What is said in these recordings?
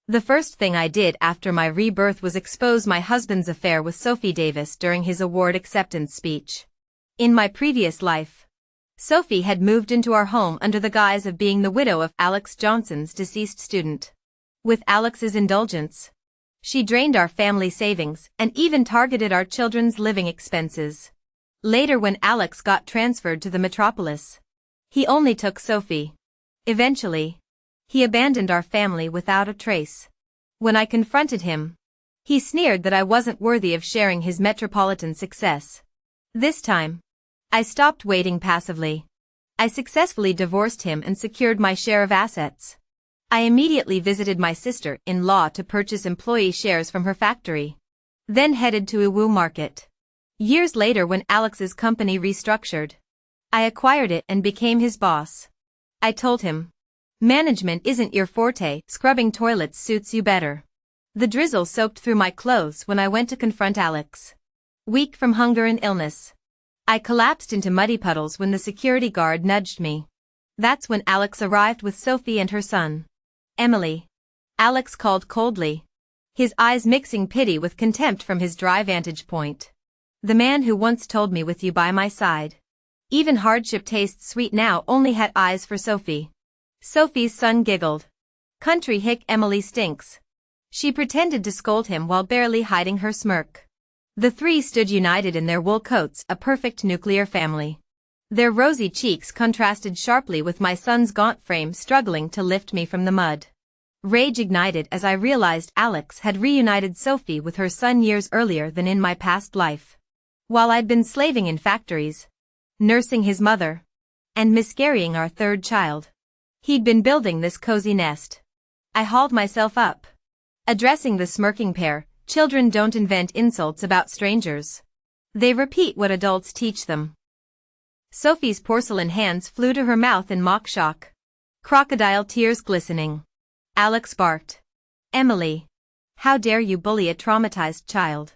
The first thing I did after my rebirth was expose my husband's affair with Sophie Davis during his award acceptance speech. In my previous life, Sophie had moved into our home under the guise of being the widow of Alex Johnson's deceased student. With Alex's indulgence, she drained our family savings and even targeted our children's living expenses. Later, when Alex got transferred to the metropolis, he only took Sophie. Eventually, he abandoned our family without a trace. When I confronted him, he sneered that I wasn't worthy of sharing his metropolitan success. This time, I stopped waiting passively. I successfully divorced him and secured my share of assets. I immediately visited my sister-in-law to purchase employee shares from her factory, then headed to Iwu Market. Years later, when Alex's company restructured, I acquired it and became his boss. I told him, "Management isn't your forte, scrubbing toilets suits you better." The drizzle soaked through my clothes when I went to confront Alex. Weak from hunger and illness, I collapsed into muddy puddles when the security guard nudged me. That's when Alex arrived with Sophie and her son, Emily. Alex called coldly, his eyes mixing pity with contempt from his dry vantage point. The man who once told me, "With you by my side, even hardship tastes sweet," now only had eyes for Sophie. Sophie's son giggled. "Country hick, Emily stinks." She pretended to scold him while barely hiding her smirk. The three stood united in their wool coats, a perfect nuclear family. Their rosy cheeks contrasted sharply with my son's gaunt frame struggling to lift me from the mud. Rage ignited as I realized Alex had reunited Sophie with her son years earlier than in my past life. While I'd been slaving in factories, nursing his mother, and miscarrying our third child, he'd been building this cozy nest. I hauled myself up, addressing the smirking pair. Children don't invent insults about strangers. They repeat what adults teach them. Sophie's porcelain hands flew to her mouth in mock shock, crocodile tears glistening. Alex barked, "Emily, how dare you bully a traumatized child?"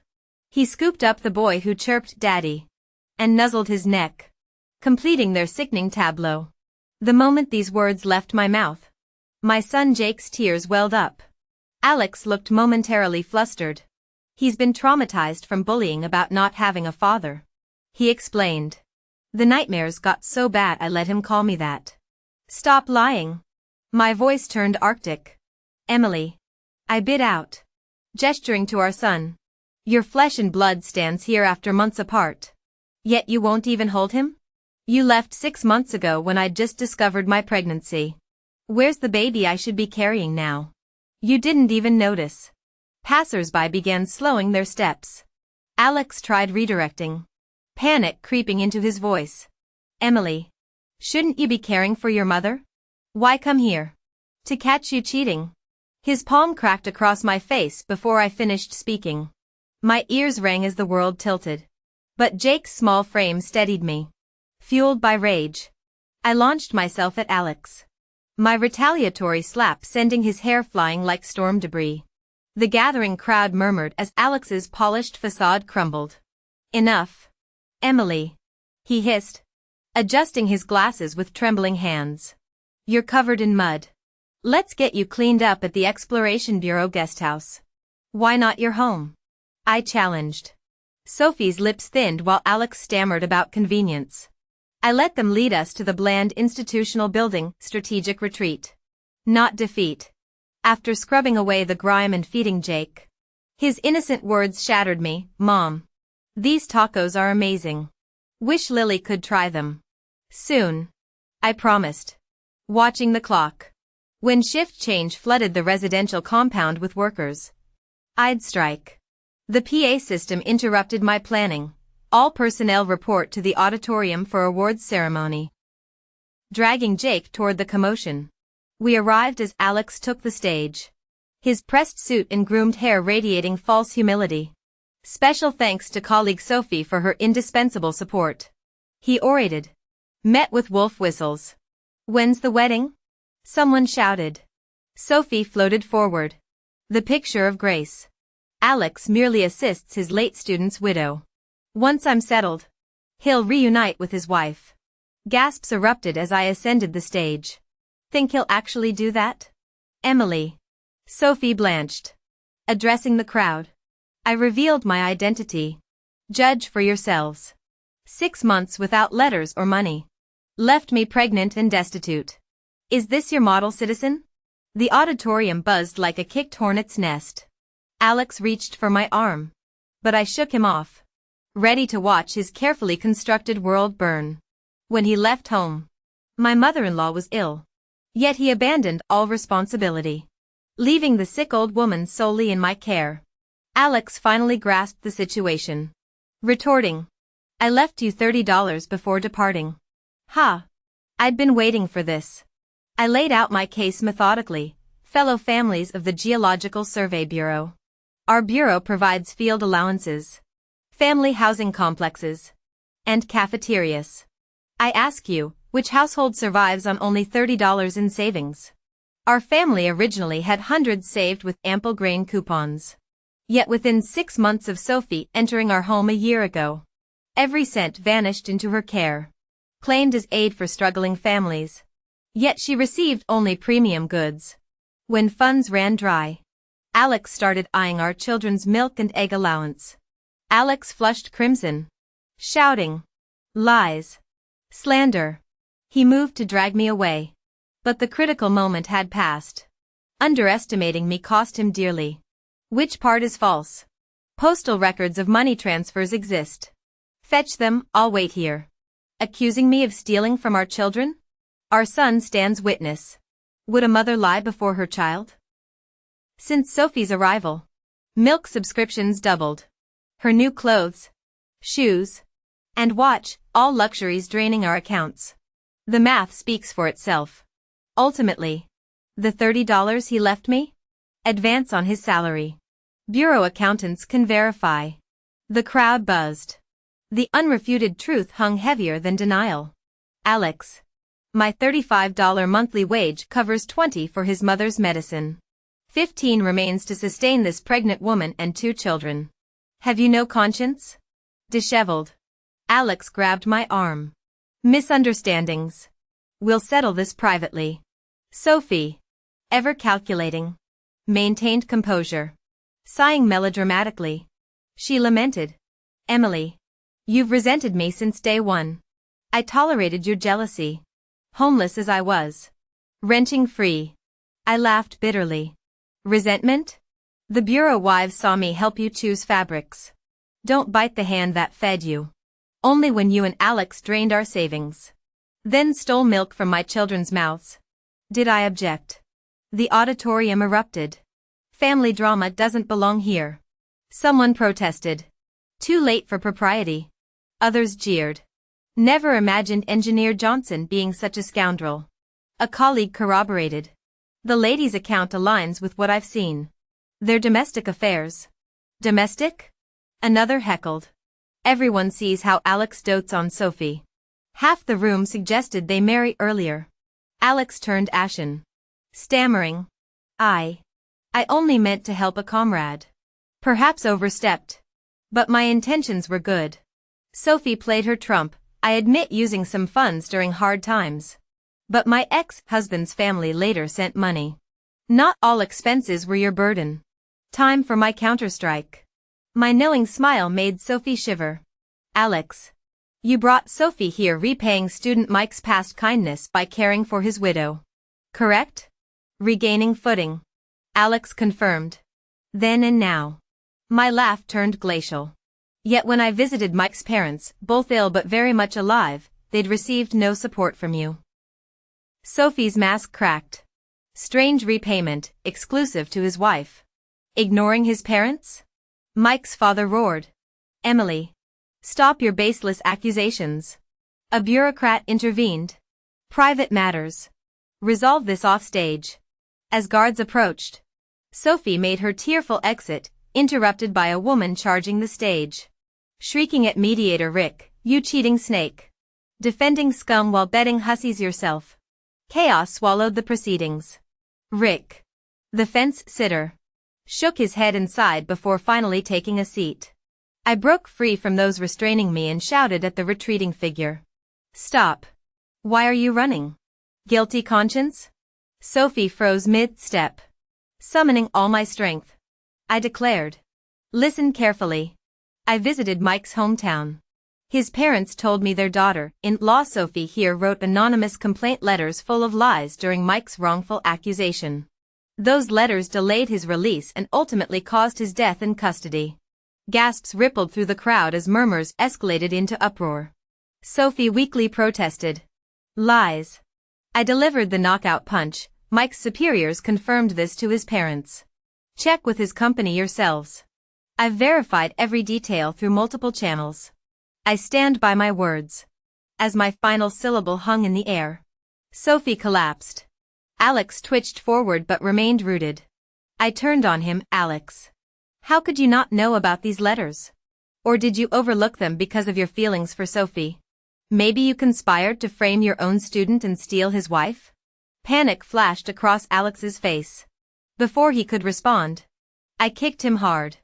He scooped up the boy who chirped "Daddy," and nuzzled his neck, completing their sickening tableau. The moment these words left my mouth, my son Jake's tears welled up. Alex looked momentarily flustered. "He's been traumatized from bullying about not having a father," he explained. "The nightmares got so bad I let him call me that." "Stop lying." My voice turned arctic. "Emily," I bid out, gesturing to our son, "your flesh and blood stands here after months apart. Yet you won't even hold him? You left 6 months ago when I'd just discovered my pregnancy. Where's the baby I should be carrying now? You didn't even notice." Passers-by began slowing their steps. Alex tried redirecting, panic creeping into his voice. "Emily, shouldn't you be caring for your mother? Why come here? To catch you cheating?" His palm cracked across my face before I finished speaking. My ears rang as the world tilted. But Jake's small frame steadied me. Fueled by rage, I launched myself at Alex, my retaliatory slap sending his hair flying like storm debris. The gathering crowd murmured as Alex's polished facade crumbled. "Enough, Emily," he hissed, adjusting his glasses with trembling hands. "You're covered in mud. Let's get you cleaned up at the Exploration Bureau guesthouse." "Why not your home?" I challenged. Sophie's lips thinned while Alex stammered about convenience. "I let them lead us to the bland institutional building, strategic retreat, not defeat." After scrubbing away the grime and feeding Jake, his innocent words shattered me. "Mom, these tacos are amazing. Wish Lily could try them." "Soon," I promised, watching the clock. When shift change flooded the residential compound with workers, I'd strike. The PA system interrupted my planning. "All personnel report to the auditorium for awards ceremony." Dragging Jake toward the commotion, we arrived as Alex took the stage, his pressed suit and groomed hair radiating false humility. "Special thanks to colleague Sophie for her indispensable support," he orated, met with wolf whistles. "When's the wedding?" someone shouted. Sophie floated forward, the picture of grace. Alex merely assists his late student's widow. "Once I'm settled, he'll reunite with his wife." Gasps erupted as I ascended the stage. "Think he'll actually do that?" "Emily, Sophie blanched. Addressing the crowd. I revealed my identity. Judge for yourselves. 6 months without letters or money. Left me pregnant and destitute. Is this your model citizen? The auditorium buzzed like a kicked hornet's nest. Alex reached for my arm. But I shook him off. Ready to watch his carefully constructed world burn. When he left home, my mother-in-law was ill. Yet he abandoned all responsibility, leaving the sick old woman solely in my care. Alex finally grasped the situation. Retorting, I left you $30 before departing. Ha! I'd been waiting for this. I laid out my case methodically. Fellow families of the Geological Survey Bureau. Our bureau provides field allowances, family housing complexes, and cafeterias. I ask you, which household survives on only $30 in savings? Our family originally had hundreds saved with ample grain coupons. Yet within 6 months of Sophie entering our home a year ago, every cent vanished into her care, claimed as aid for struggling families. Yet she received only premium goods. When funds ran dry, Alex started eyeing our children's milk and egg allowance. Alex flushed crimson, shouting, lies, slander. He moved to drag me away. But the critical moment had passed. Underestimating me cost him dearly. Which part is false? Postal records of money transfers exist. Fetch them, I'll wait here. Accusing me of stealing from our children? Our son stands witness. Would a mother lie before her child? Since Sophie's arrival, milk subscriptions doubled. Her new clothes, shoes, and watch, all luxuries draining our accounts. The math speaks for itself. Ultimately, the $30 he left me? Advance on his salary. Bureau accountants can verify. The crowd buzzed. The unrefuted truth hung heavier than denial. Alex. My $35 monthly wage covers $20 for his mother's medicine. $15 remains to sustain this pregnant woman and 2 children. Have you no conscience? Disheveled. Alex grabbed my arm. Misunderstandings. We'll settle this privately. Sophie, ever calculating, maintained composure. Sighing melodramatically, she lamented. Emily, you've resented me since day one. I tolerated your jealousy. Homeless as I was, renting free, I laughed bitterly. Resentment? The bureau wives saw me help you choose fabrics. Don't bite the hand that fed you. Only when you and Alex drained our savings, then stole milk from my children's mouths, did I object. The auditorium erupted. Family drama doesn't belong here. Someone protested. Too late for propriety. Others jeered. Never imagined Engineer Johnson being such a scoundrel. A colleague corroborated. The lady's account aligns with what I've seen. Their domestic affairs. Domestic? Another heckled. Everyone sees how Alex dotes on Sophie. Half the room suggested they marry earlier. Alex turned ashen. Stammering. I only meant to help a comrade. Perhaps overstepped. But my intentions were good. Sophie played her trump, I admit, using some funds during hard times. But my ex-husband's family later sent money. Not all expenses were your burden. Time for my counterstrike. My knowing smile made Sophie shiver. Alex. You brought Sophie here repaying student Mike's past kindness by caring for his widow. Correct? Regaining footing. Alex confirmed. Then and now. My laugh turned glacial. Yet when I visited Mike's parents, both ill but very much alive, they'd received no support from you. Sophie's mask cracked. Strange repayment, exclusive to his wife. Ignoring his parents? Mike's father roared. Emily. Stop your baseless accusations. A bureaucrat intervened. Private matters. Resolve this offstage. As guards approached, Sophie made her tearful exit, interrupted by a woman charging the stage. Shrieking at mediator Rick, you cheating snake. Defending scum while betting hussies yourself. Chaos swallowed the proceedings. Rick, the fence sitter, shook his head and sighed before finally taking a seat. I broke free from those restraining me and shouted at the retreating figure. Stop. Why are you running? Guilty conscience? Sophie froze mid-step. Summoning all my strength, I declared. Listen carefully. I visited Mike's hometown. His parents told me their daughter-in-law Sophie here wrote anonymous complaint letters full of lies during Mike's wrongful accusation. Those letters delayed his release and ultimately caused his death in custody. Gasps rippled through the crowd as murmurs escalated into uproar. Sophie weakly protested. Lies. I delivered the knockout punch. Mike's superiors confirmed this to his parents. Check with his company yourselves. I've verified every detail through multiple channels. I stand by my words. As my final syllable hung in the air, Sophie collapsed. Alex twitched forward but remained rooted. I turned on him. Alex, how could you not know about these letters? Or did you overlook them because of your feelings for Sophie? Maybe you conspired to frame your own student and steal his wife? Panic flashed across Alex's face. Before he could respond, I kicked him hard.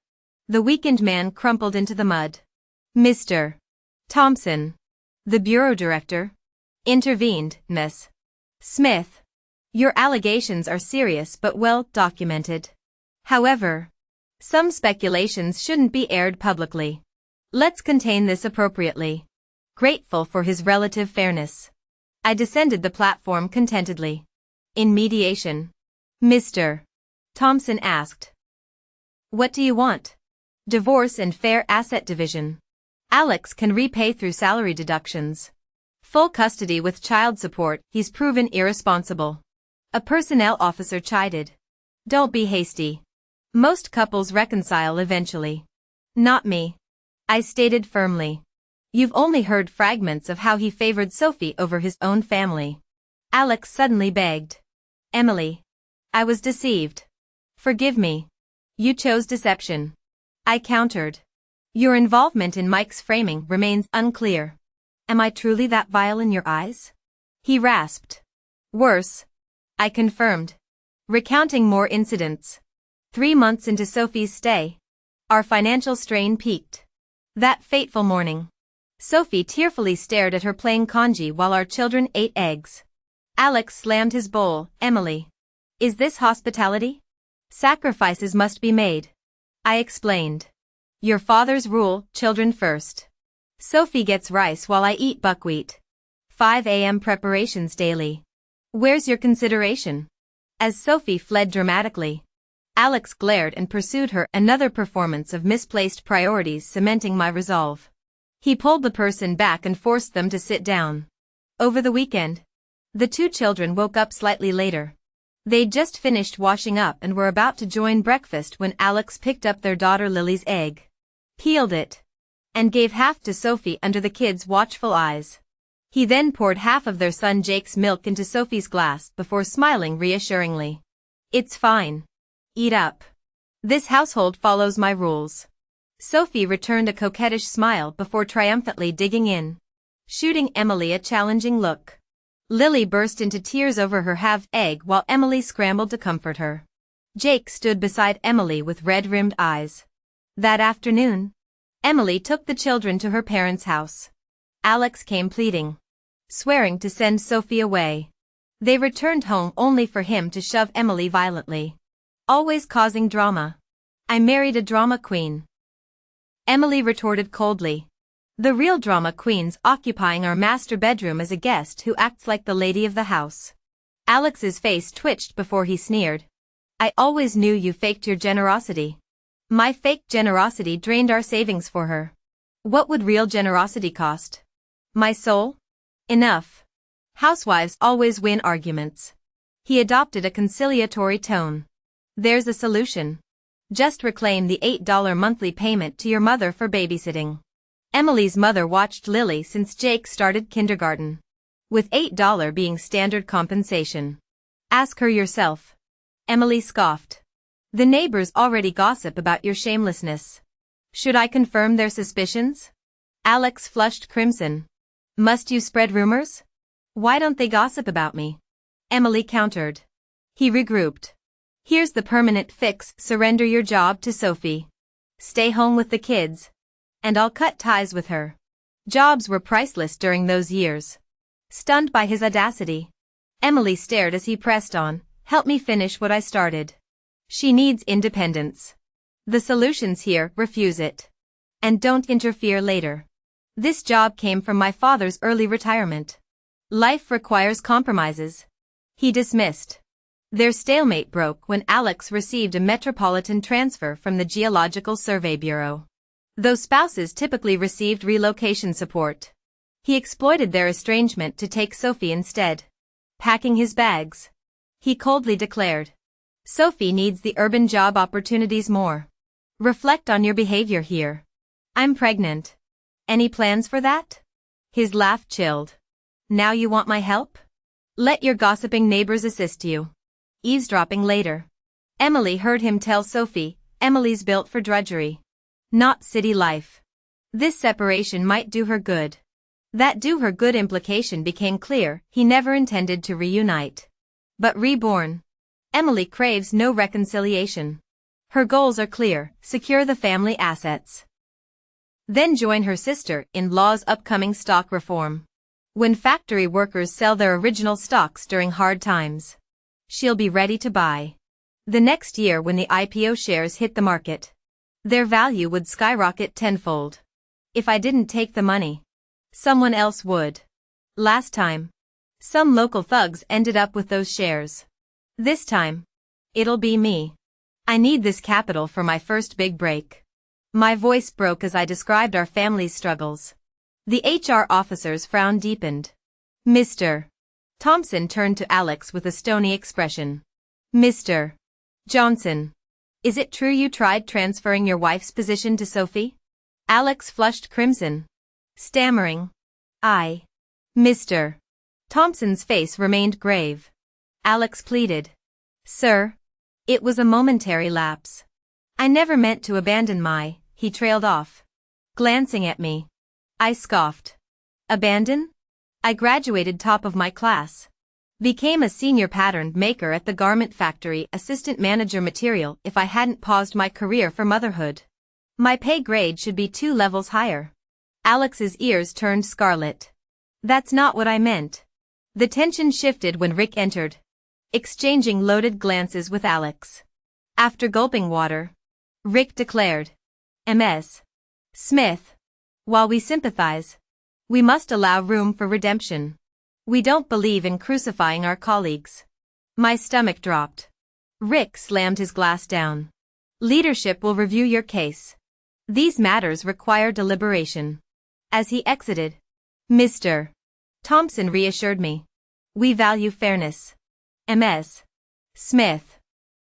The weakened man crumpled into the mud. Mr. Thompson, the bureau director, intervened. Miss Smith, your allegations are serious but well documented. However, some speculations shouldn't be aired publicly. Let's contain this appropriately. Grateful for his relative fairness, I descended the platform contentedly. In mediation, Mr. Thompson asked, what do you want? Divorce and fair asset division. Alex can repay through salary deductions. Full custody with child support. He's proven irresponsible. A personnel officer chided. Don't be hasty. Most couples reconcile eventually. Not me, I stated firmly. You've only heard fragments of how he favored Sophie over his own family. Alex suddenly begged. Emily, I was deceived. Forgive me. You chose deception. I countered. Your involvement in Mike's framing remains unclear. Am I truly that vile in your eyes? He rasped. Worse, I confirmed, recounting more incidents. 3 months into Sophie's stay, our financial strain peaked. That fateful morning, Sophie tearfully stared at her plain congee while our children ate eggs. Alex slammed his bowl. Emily, is this hospitality? Sacrifices must be made, I explained. Your father's rule, children first. Sophie gets rice while I eat buckwheat. 5 a.m. preparations daily. Where's your consideration? As Sophie fled dramatically, Alex glared and pursued her. Another performance of misplaced priorities cementing my resolve. He pulled the person back and forced them to sit down. Over the weekend, the 2 children woke up slightly later. They'd just finished washing up and were about to join breakfast when Alex picked up their daughter Lily's egg, peeled it, and gave half to Sophie under the kids' watchful eyes. He then poured half of their son Jake's milk into Sophie's glass before smiling reassuringly. It's fine. Eat up. This household follows my rules. Sophie returned a coquettish smile before triumphantly digging in, shooting Emily a challenging look. Lily burst into tears over her halved egg while Emily scrambled to comfort her. Jake stood beside Emily with red-rimmed eyes. That afternoon, Emily took the children to her parents' house. Alex came pleading, swearing to send Sophie away. They returned home only for him to shove Emily violently, always causing drama. I married a drama queen, Emily retorted coldly. The real drama queen's occupying our master bedroom as a guest who acts like the lady of the house. Alex's face twitched before he sneered. I always knew you faked your generosity. My fake generosity drained our savings for her. What would real generosity cost? My soul? Enough. Housewives always win arguments. He adopted a conciliatory tone. There's a solution. Just reclaim the $8 monthly payment to your mother for babysitting. Emily's mother watched Lily since Jake started kindergarten, with $8 being standard compensation. Ask her yourself. Emily scoffed. The neighbors already gossip about your shamelessness. Should I confirm their suspicions? Alex flushed crimson. Must you spread rumors? Why don't they gossip about me? Emily countered. He regrouped. Here's the permanent fix. Surrender your job to Sophie. Stay home with the kids, and I'll cut ties with her. Jobs were priceless during those years. Stunned by his audacity, Emily stared as he pressed on. Help me finish what I started. She needs independence. The solutions here refuse it. And don't interfere later. This job came from my father's early retirement. Life requires compromises. He dismissed. Their stalemate broke when Alex received a metropolitan transfer from the Geological Survey Bureau. Though spouses typically received relocation support, he exploited their estrangement to take Sophie instead. Packing his bags, he coldly declared, "Sophie needs the urban job opportunities more. Reflect on your behavior here. I'm pregnant. Any plans for that?" His laugh chilled. "Now you want my help? Let your gossiping neighbors assist you." Eavesdropping later, Emily heard him tell Sophie, "Emily's built for drudgery, not city life." This separation might do her good. That do her good implication became clear. He never intended to reunite. But reborn, Emily craves no reconciliation. Her goals are clear: secure the family assets, then join her sister-in-law's upcoming stock reform. When factory workers sell their original stocks during hard times, she'll be ready to buy. The next year when the IPO shares hit the market, their value would skyrocket tenfold. If I didn't take the money, someone else would. Last time, some local thugs ended up with those shares. This time, it'll be me. I need this capital for my first big break. My voice broke as I described our family's struggles. The HR officer's frown deepened. "Mr. Thompson turned to Alex with a stony expression. "Mr. Johnson, is it true you tried transferring your wife's position to Sophie?" Alex flushed crimson, stammering, Mr. Thompson's face remained grave. Alex pleaded, "Sir, it was a momentary lapse. I never meant to abandon my," he trailed off, glancing at me. I scoffed. "Abandon? I graduated top of my class. Became a senior pattern maker at the garment factory, assistant manager material. If I hadn't paused my career for motherhood, my pay grade should be 2 levels higher." Alex's ears turned scarlet. "That's not what I meant." The tension shifted when Rick entered, exchanging loaded glances with Alex. After gulping water, Rick declared, "Ms. Smith, while we sympathize, we must allow room for redemption. We don't believe in crucifying our colleagues." My stomach dropped. Rick slammed his glass down. "Leadership will review your case. These matters require deliberation." As he exited, Mr. Thompson reassured me, "We value fairness. Ms. Smith,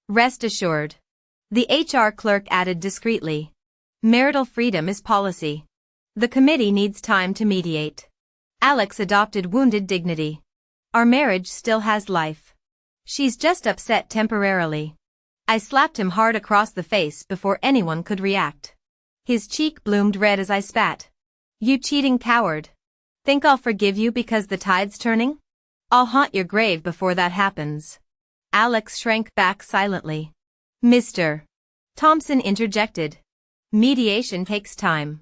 rest assured." The HR clerk added discreetly, "Marital freedom is policy. The committee needs time to mediate." Alex adopted wounded dignity. "Our marriage still has life. She's just upset temporarily." I slapped him hard across the face before anyone could react. His cheek bloomed red as I spat. "You cheating coward. Think I'll forgive you because the tide's turning? I'll haunt your grave before that happens." Alex shrank back silently. Mr. Thompson interjected, "Mediation takes time.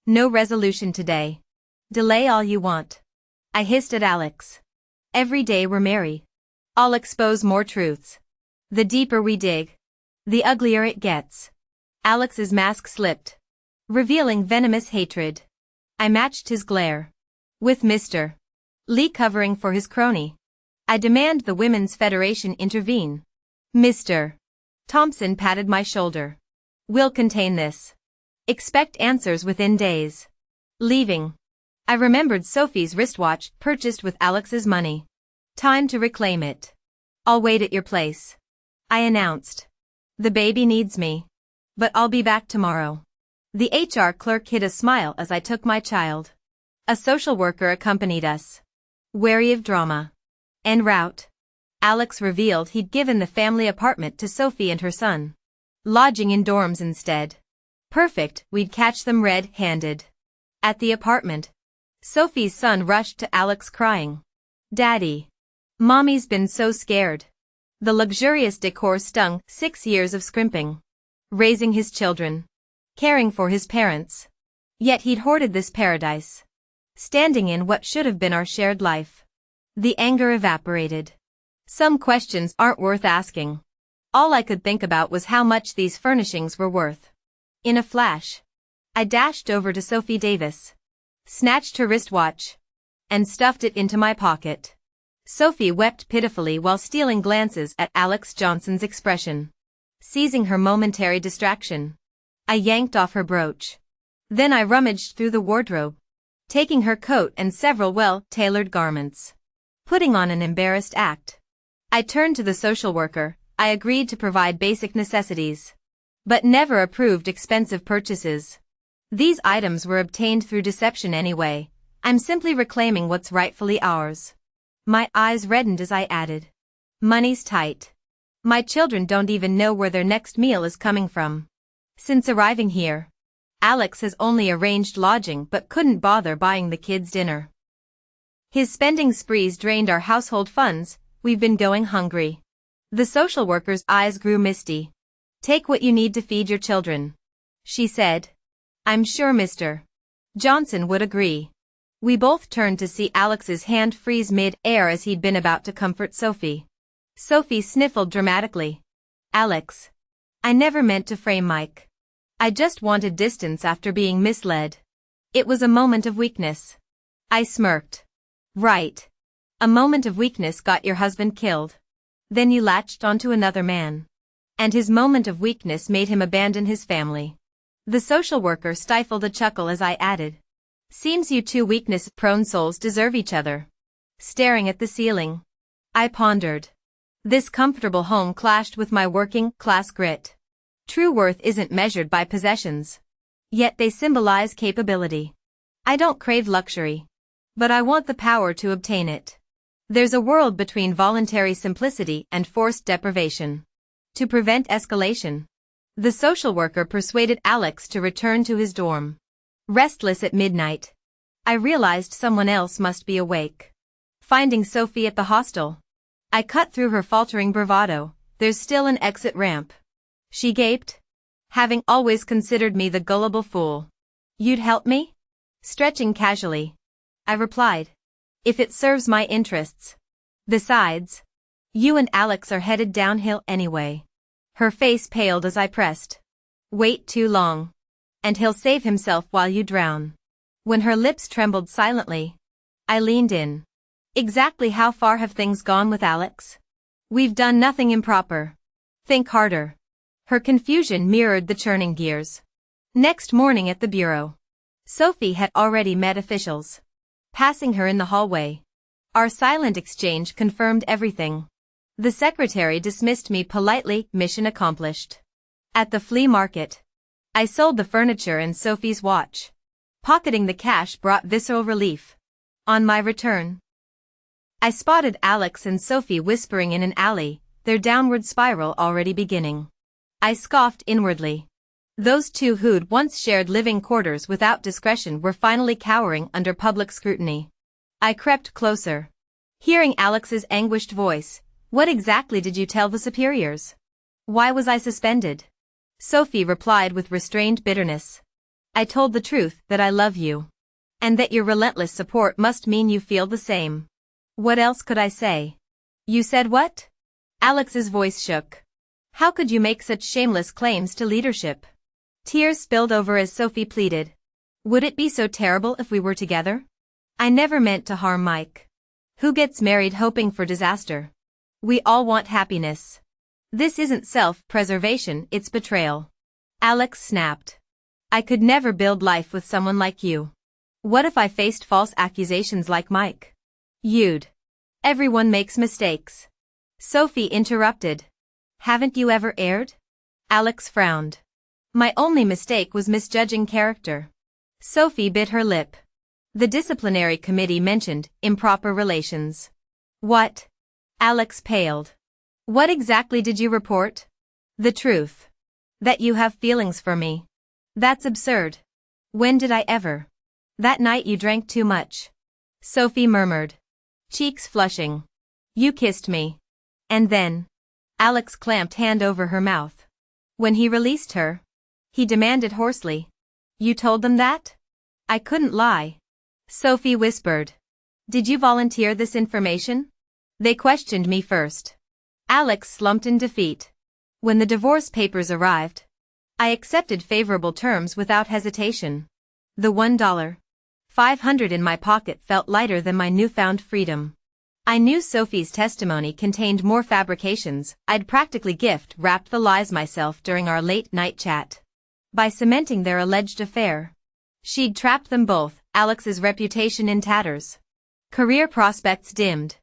No resolution today. Delay all you want." I hissed at Alex. "Every day we're merry, I'll expose more truths. The deeper we dig, the uglier it gets." Alex's mask slipped, revealing venomous hatred. I matched his glare. With Mr. Lee covering for his crony, I demand the Women's Federation intervene. Mr. Thompson patted my shoulder. "We'll contain this. Expect answers within days." Leaving, I remembered Sophie's wristwatch purchased with Alex's money. "Time to reclaim it." "I'll wait at your place," I announced. "The baby needs me. But I'll be back tomorrow." The HR clerk hid a smile as I took my child. A social worker accompanied us, wary of drama. En route, Alex revealed he'd given the family apartment to Sophie and her son, lodging in dorms instead. Perfect, we'd catch them red-handed. At the apartment, Sophie's son rushed to Alex crying, "Daddy, Mommy's been so scared." The luxurious decor stung. 6 years of scrimping, raising his children, caring for his parents. Yet he'd hoarded this paradise, standing in what should have been our shared life. The anger evaporated. "Some questions aren't worth asking. All I could think about was how much these furnishings were worth. In a flash, I dashed over to Sophie Davis, snatched her wristwatch, and stuffed it into my pocket. Sophie wept pitifully while stealing glances at Alex Johnson's expression. Seizing her momentary distraction, I yanked off her brooch. Then I rummaged through the wardrobe, taking her coat and several well-tailored garments. Putting on an embarrassed act, I turned to the social worker. I agreed to provide basic necessities, but never approved expensive purchases. These items were obtained through deception anyway. I'm simply reclaiming what's rightfully ours. My eyes reddened as I added, money's tight. My children don't even know where their next meal is coming from. Since arriving here, Alex has only arranged lodging but couldn't bother buying the kids dinner. His spending sprees drained our household funds. We've been going hungry. The social worker's eyes grew misty. Take what you need to feed your children, she said. I'm sure Mr. Johnson would agree. We both turned to see Alex's hand freeze mid-air as he'd been about to comfort Sophie. Sophie sniffled dramatically. Alex, I never meant to frame Mike. I just wanted distance after being misled. It was a moment of weakness. I smirked. Right. A moment of weakness got your husband killed. Then you latched onto another man. And his moment of weakness made him abandon his family. The social worker stifled a chuckle as I added, seems you two weakness-prone souls deserve each other. Staring at the ceiling, I pondered. This comfortable home clashed with my working-class grit. True worth isn't measured by possessions. Yet they symbolize capability. I don't crave luxury, but I want the power to obtain it. There's a world between voluntary simplicity and forced deprivation. To prevent escalation, the social worker persuaded Alex to return to his dorm. Restless at midnight, I realized someone else must be awake. Finding Sophie at the hostel, I cut through her faltering bravado. There's still an exit ramp, she gaped, having always considered me the gullible fool. You'd help me? Stretching casually, I replied. If it serves my interests. Besides, you and Alex are headed downhill anyway. Her face paled as I pressed. Wait too long, and he'll save himself while you drown. When her lips trembled silently, I leaned in. Exactly how far have things gone with Alex? We've done nothing improper. Think harder. Her confusion mirrored the churning gears. Next morning at the bureau, Sophie had already met officials. Passing her in the hallway, our silent exchange confirmed everything. The secretary dismissed me politely, mission accomplished. At the flea market, I sold the furniture and Sophie's watch. Pocketing the cash brought visceral relief. On my return, I spotted Alex and Sophie whispering in an alley, their downward spiral already beginning. I scoffed inwardly. Those two who'd once shared living quarters without discretion were finally cowering under public scrutiny. I crept closer, hearing Alex's anguished voice. What exactly did you tell the superiors? Why was I suspended? Sophie replied with restrained bitterness. I told the truth, that I love you. And that your relentless support must mean you feel the same. What else could I say? You said what? Alex's voice shook. How could you make such shameless claims to leadership? Tears spilled over as Sophie pleaded. Would it be so terrible if we were together? I never meant to harm Mike. Who gets married hoping for disaster? We all want happiness. This isn't self-preservation, it's betrayal. Alex snapped. I could never build life with someone like you. What if I faced false accusations like Mike? You'd. Everyone makes mistakes. Sophie interrupted. Haven't you ever erred? Alex frowned. My only mistake was misjudging character. Sophie bit her lip. The disciplinary committee mentioned improper relations. What? Alex paled. What exactly did you report? The truth. That you have feelings for me. That's absurd. When did I ever? That night you drank too much. Sophie murmured, cheeks flushing. You kissed me. And then? Alex clamped hand over her mouth. When he released her, he demanded hoarsely. You told them that? I couldn't lie. Sophie whispered. Did you volunteer this information? They questioned me first. Alex slumped in defeat. When the divorce papers arrived, I accepted favorable terms without hesitation. The $1.500 in my pocket felt lighter than my newfound freedom. I knew Sophie's testimony contained more fabrications. I'd practically gift-wrapped the lies myself during our late-night chat. By cementing their alleged affair, she'd trapped them both, Alex's reputation in tatters. Career prospects dimmed,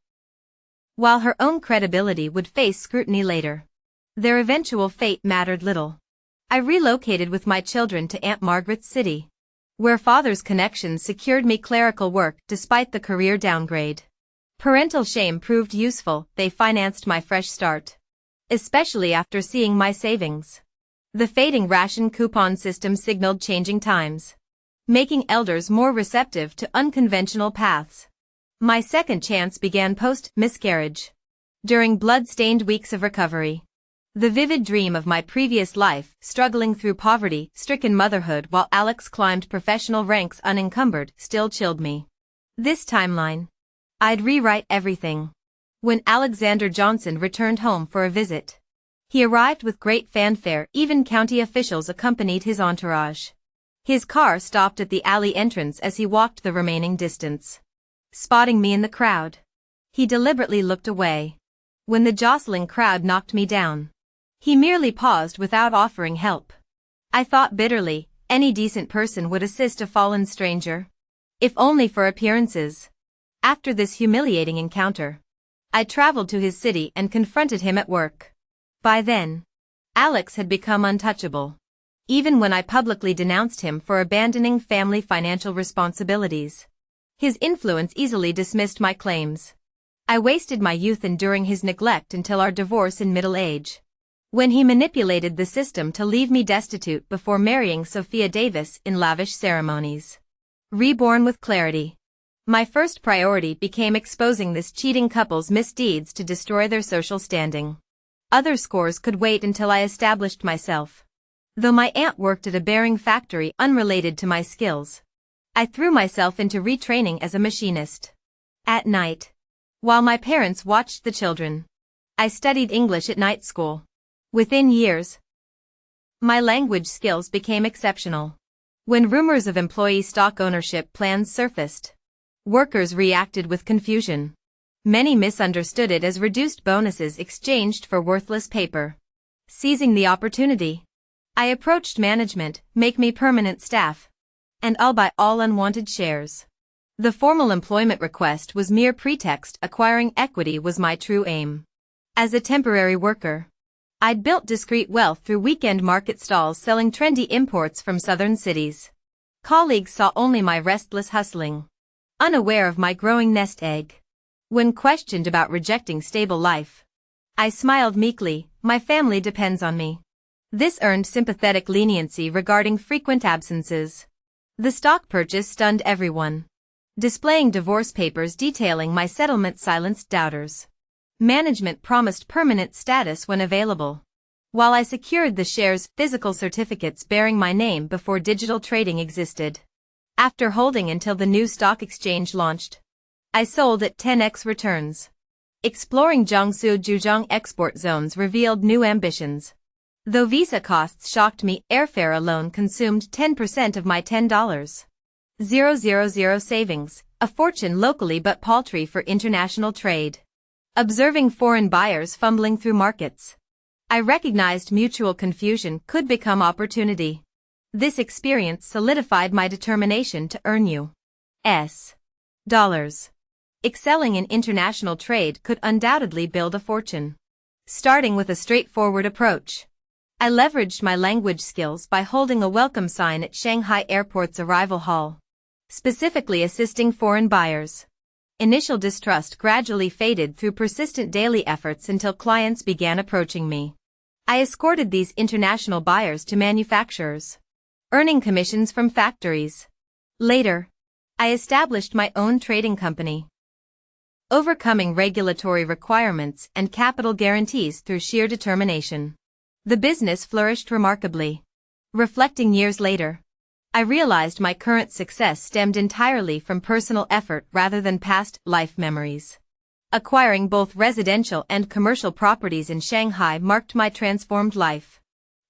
while her own credibility would face scrutiny later. Their eventual fate mattered little. I relocated with my children to Aunt Margaret's city, where father's connections secured me clerical work despite the career downgrade. Parental shame proved useful. They financed my fresh start, especially after seeing my savings. The fading ration coupon system signaled changing times, making elders more receptive to unconventional paths. My second chance began post-miscarriage, during blood-stained weeks of recovery. The vivid dream of my previous life, struggling through poverty-stricken motherhood while Alex climbed professional ranks unencumbered, still chilled me. This timeline, I'd rewrite everything. When Alexander Johnson returned home for a visit, he arrived with great fanfare. Even county officials accompanied his entourage. His car stopped at the alley entrance as he walked the remaining distance. Spotting me in the crowd, he deliberately looked away. When the jostling crowd knocked me down, he merely paused without offering help. I thought bitterly, any decent person would assist a fallen stranger, if only for appearances. After this humiliating encounter, I traveled to his city and confronted him at work. By then, Alex had become untouchable, even when I publicly denounced him for abandoning family financial responsibilities. His influence easily dismissed my claims. I wasted my youth enduring his neglect until our divorce in middle age, when he manipulated the system to leave me destitute before marrying Sophie Davis in lavish ceremonies. Reborn with clarity, my first priority became exposing this cheating couple's misdeeds to destroy their social standing. Other scores could wait until I established myself. Though my aunt worked at a bearing factory unrelated to my skills, I threw myself into retraining as a machinist. At night, while my parents watched the children, I studied English at night school. Within years, my language skills became exceptional. When rumors of employee stock ownership plans surfaced, workers reacted with confusion. Many misunderstood it as reduced bonuses exchanged for worthless paper. Seizing the opportunity, I approached management, make me permanent staff, and I'll buy all unwanted shares. The formal employment request was mere pretext. Acquiring equity was my true aim. As a temporary worker, I'd built discreet wealth through weekend market stalls selling trendy imports from southern cities. Colleagues saw only my restless hustling, unaware of my growing nest egg. When questioned about rejecting stable life, I smiled meekly, my family depends on me. This earned sympathetic leniency regarding frequent absences. The stock purchase stunned everyone. Displaying divorce papers detailing my settlement silenced doubters. Management promised permanent status when available, while I secured the shares' physical certificates bearing my name before digital trading existed. After holding until the new stock exchange launched, I sold at 10x returns. Exploring Jiangsu-Zhejiang export zones revealed new ambitions. Though visa costs shocked me, airfare alone consumed 10% of my $10,000 savings, a fortune locally but paltry for international trade. Observing foreign buyers fumbling through markets, I recognized mutual confusion could become opportunity. This experience solidified my determination to earn U.S. dollars. Excelling in international trade could undoubtedly build a fortune. Starting with a straightforward approach, I leveraged my language skills by holding a welcome sign at Shanghai Airport's arrival hall, specifically assisting foreign buyers. Initial distrust gradually faded through persistent daily efforts until clients began approaching me. I escorted these international buyers to manufacturers, earning commissions from factories. Later, I established my own trading company, overcoming regulatory requirements and capital guarantees through sheer determination. The business flourished remarkably. Reflecting years later, I realized my current success stemmed entirely from personal effort rather than past life memories. Acquiring both residential and commercial properties in Shanghai marked my transformed life.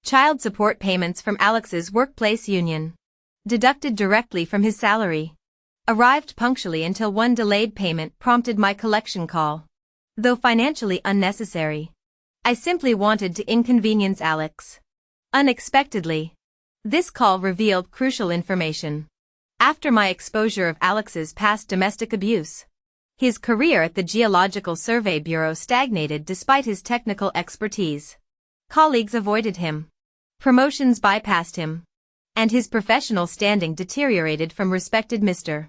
Child support payments from Alex's workplace union, deducted directly from his salary, arrived punctually until one delayed payment prompted my collection call. Though financially unnecessary, I simply wanted to inconvenience Alex. Unexpectedly, this call revealed crucial information. After my exposure of Alex's past domestic abuse, his career at the Geological Survey Bureau stagnated despite his technical expertise. Colleagues avoided him. Promotions bypassed him. And his professional standing deteriorated from respected Mr.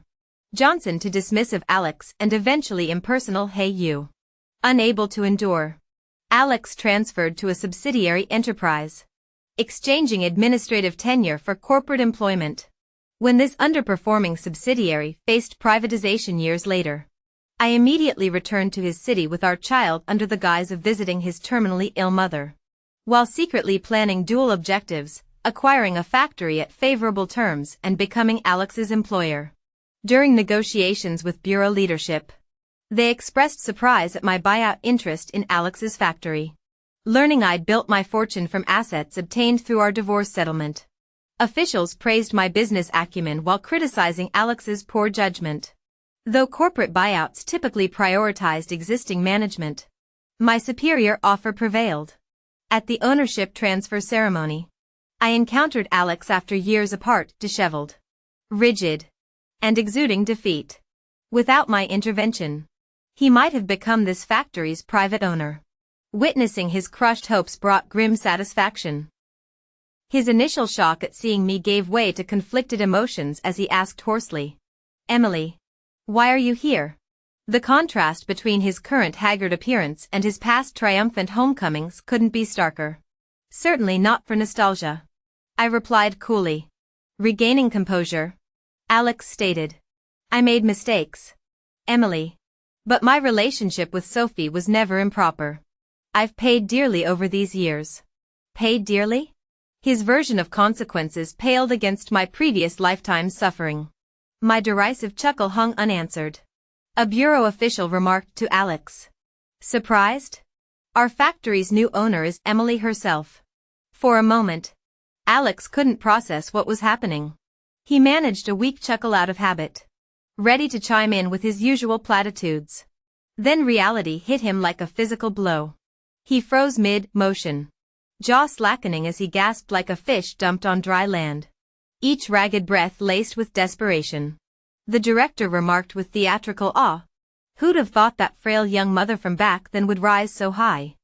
Johnson to dismissive Alex and eventually impersonal "Hey you." Unable to endure, Alex transferred to a subsidiary enterprise, exchanging administrative tenure for corporate employment. When this underperforming subsidiary faced privatization years later, I immediately returned to his city with our child under the guise of visiting his terminally ill mother, while secretly planning dual objectives, acquiring a factory at favorable terms and becoming Alex's employer. During negotiations with bureau leadership, they expressed surprise at my buyout interest in Alex's factory, learning I'd built my fortune from assets obtained through our divorce settlement. Officials praised my business acumen while criticizing Alex's poor judgment. Though corporate buyouts typically prioritized existing management, my superior offer prevailed. At the ownership transfer ceremony, I encountered Alex after years apart, disheveled, rigid, and exuding defeat. Without my intervention, he might have become this factory's private owner. Witnessing his crushed hopes brought grim satisfaction. His initial shock at seeing me gave way to conflicted emotions as he asked hoarsely, "Emily, why are you here?" The contrast between his current haggard appearance and his past triumphant homecomings couldn't be starker. "Certainly not for nostalgia," I replied coolly. Regaining composure, Alex stated, "I made mistakes, Emily. But my relationship with Sophie was never improper. I've paid dearly over these years." Paid dearly? His version of consequences paled against my previous lifetime's suffering. My derisive chuckle hung unanswered. A bureau official remarked to Alex, "Surprised? Our factory's new owner is Emily herself." For a moment, Alex couldn't process what was happening. He managed a weak chuckle out of habit, ready to chime in with his usual platitudes. Then reality hit him like a physical blow. He froze mid-motion, jaw slackening as he gasped like a fish dumped on dry land, each ragged breath laced with desperation. The director remarked with theatrical awe, "Who'd have thought that frail young mother from back then would rise so high?"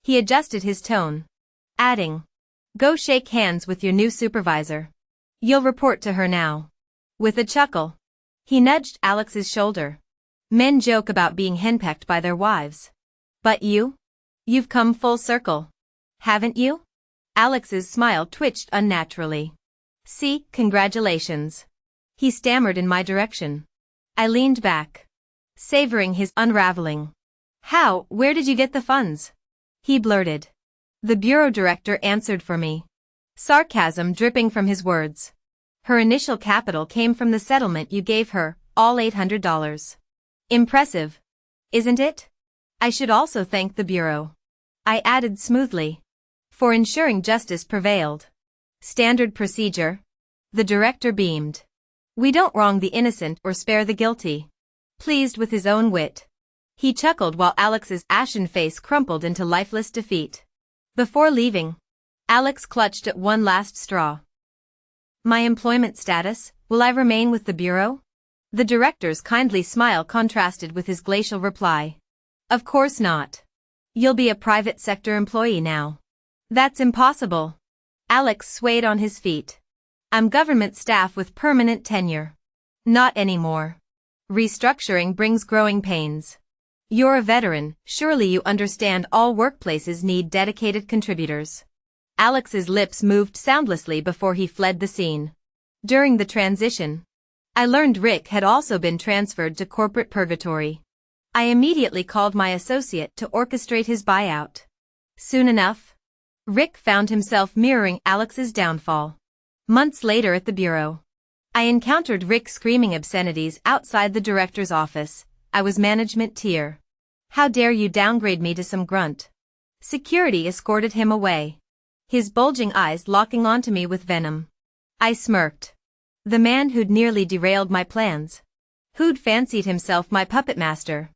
He adjusted his tone, adding, "Go shake hands with your new supervisor. You'll report to her now." With a chuckle, he nudged Alex's shoulder. "Men joke about being henpecked by their wives. But you've come full circle. Haven't you?" Alex's smile twitched unnaturally. "See, congratulations." He stammered in my direction. I leaned back, savoring his unraveling. Where did you get the funds?" he blurted. The bureau director answered for me, sarcasm dripping from his words. "Her initial capital came from the settlement you gave her, all $800. Impressive, isn't it? I should also thank the bureau," I added smoothly, "for ensuring justice prevailed." "Standard procedure?" The director beamed. "We don't wrong the innocent or spare the guilty." Pleased with his own wit, he chuckled while Alex's ashen face crumpled into lifeless defeat. Before leaving, Alex clutched at one last straw. "My employment status, will I remain with the bureau?" The director's kindly smile contrasted with his glacial reply. "Of course not. You'll be a private sector employee now." "That's impossible." Alex swayed on his feet. "I'm government staff with permanent tenure." "Not anymore. Restructuring brings growing pains. You're a veteran, surely you understand all workplaces need dedicated contributors." Alex's lips moved soundlessly before he fled the scene. During the transition, I learned Rick had also been transferred to corporate purgatory. I immediately called my associate to orchestrate his buyout. Soon enough, Rick found himself mirroring Alex's downfall. Months later at the bureau, I encountered Rick screaming obscenities outside the director's office. I was management tier. How dare you downgrade me to some grunt? Security escorted him away, his bulging eyes locking onto me with venom. I smirked. The man who'd nearly derailed my plans, who'd fancied himself my puppet master,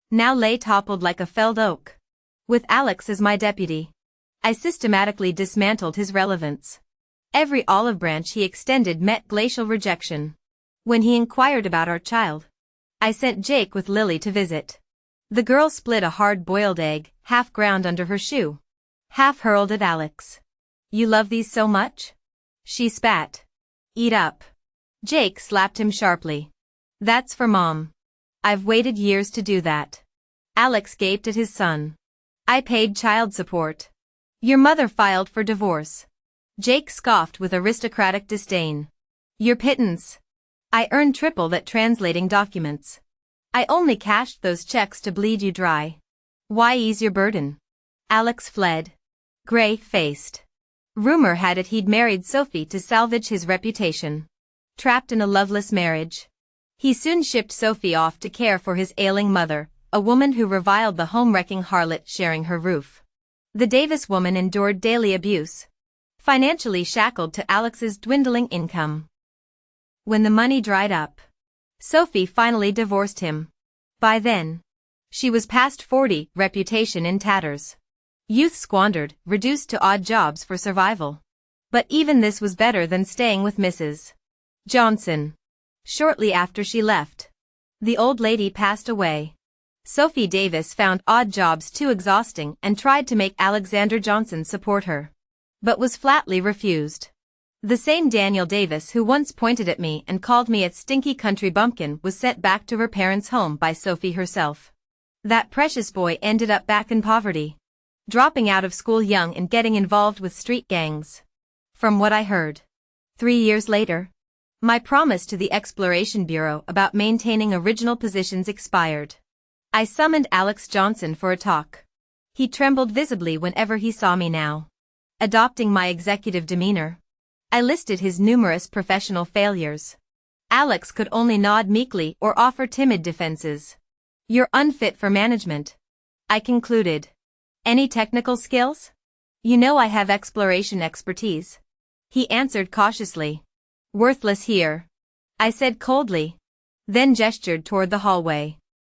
now lay toppled like a felled oak. With Alex as my deputy, I systematically dismantled his relevance. Every olive branch he extended met glacial rejection. When he inquired about our child, I sent Jake with Lily to visit. The girl split a hard-boiled egg, half ground under her shoe, half hurled at Alex. You love these so much? She spat. Eat up. Jake slapped him sharply. That's for Mom. I've waited years to do that. Alex gaped at his son. I paid child support. Your mother filed for divorce. Jake scoffed with aristocratic disdain. Your pittance. I earned triple that translating documents. I only cashed those checks to bleed you dry. Why ease your burden? Alex fled, gray-faced. Rumor had it he'd married Sophie to salvage his reputation. Trapped in a loveless marriage, he soon shipped Sophie off to care for his ailing mother, a woman who reviled the home-wrecking harlot sharing her roof. The Davis woman endured daily abuse, financially shackled to Alex's dwindling income. When the money dried up, Sophie finally divorced him. By then, she was past 40, reputation in tatters. Youth squandered, reduced to odd jobs for survival. But even this was better than staying with Mrs. Johnson. Shortly after she left, the old lady passed away. Sophie Davis found odd jobs too exhausting and tried to make Alexander Johnson support her, but was flatly refused. The same Daniel Davis who once pointed at me and called me a stinky country bumpkin was sent back to her parents' home by Sophie herself. That precious boy ended up back in poverty, dropping out of school young and getting involved with street gangs. From what I heard, 3 years later, my promise to the Exploration Bureau about maintaining original positions expired. I summoned Alex Johnson for a talk. He trembled visibly whenever he saw me now. Adopting my executive demeanor, I listed his numerous professional failures. Alex could only nod meekly or offer timid defenses. You're unfit for management, I concluded. Any technical skills? You know I have exploration expertise. He answered cautiously. Worthless here, I said coldly, then gestured toward the hallway.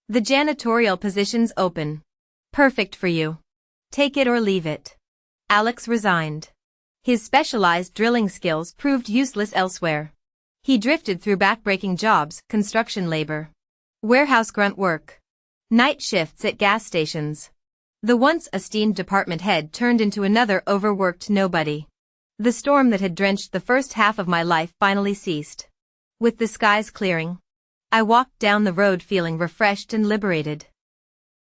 The janitorial position's open. Perfect for you. Take it or leave it. Alex resigned. His specialized drilling skills proved useless elsewhere. He drifted through backbreaking jobs, construction labor, warehouse grunt work, night shifts at gas stations. The once esteemed department head turned into another overworked nobody. The storm that had drenched the first half of my life finally ceased. With the skies clearing, I walked down the road feeling refreshed and liberated.